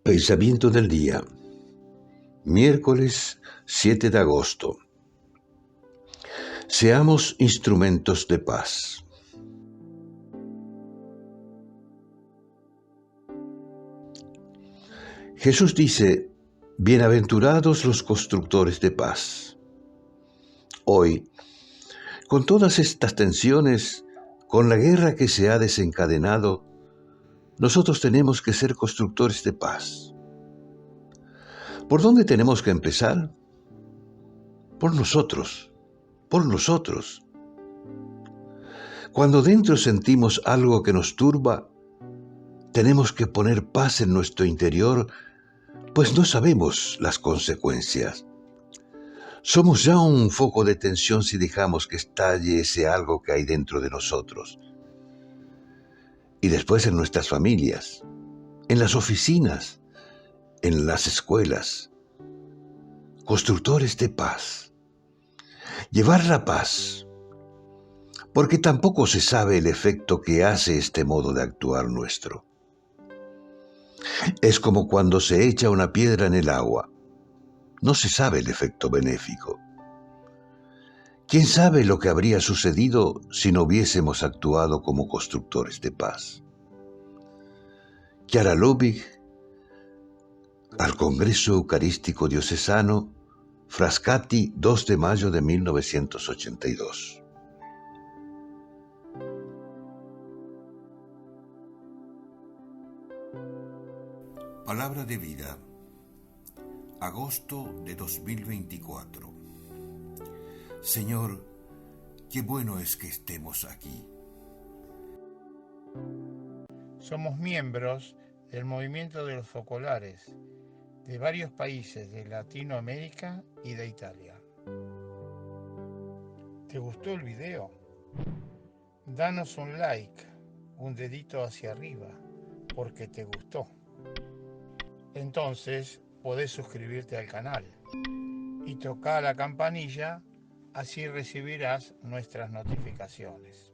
Pensamiento del día, miércoles 7 de agosto. Seamos instrumentos de paz. Jesús dice, bienaventurados los constructores de paz. Hoy, con todas estas tensiones, con la guerra que se ha desencadenado, nosotros tenemos que ser constructores de paz. ¿Por dónde tenemos que empezar? Por nosotros, por nosotros. Cuando dentro sentimos algo que nos turba, tenemos que poner paz en nuestro interior, pues no sabemos las consecuencias. Somos ya un foco de tensión si dejamos que estalle ese algo que hay dentro de nosotros. Y después en nuestras familias, en las oficinas, en las escuelas. Constructores de paz. Llevar la paz, porque tampoco se sabe el efecto que hace este modo de actuar nuestro. Es como cuando se echa una piedra en el agua. No se sabe el efecto benéfico. ¿Quién sabe lo que habría sucedido si no hubiésemos actuado como constructores de paz? Chiara Lubich, al Congreso Eucarístico Diocesano, Frascati, 2 de mayo de 1982. Palabra de vida, agosto de 2024. Señor, qué bueno es que estemos aquí. Somos miembros del movimiento de los focolares de varios países de Latinoamérica y de Italia. ¿Te gustó el video? Danos un like, un dedito hacia arriba, porque te gustó. Entonces podés suscribirte al canal y tocar la campanilla, así recibirás nuestras notificaciones.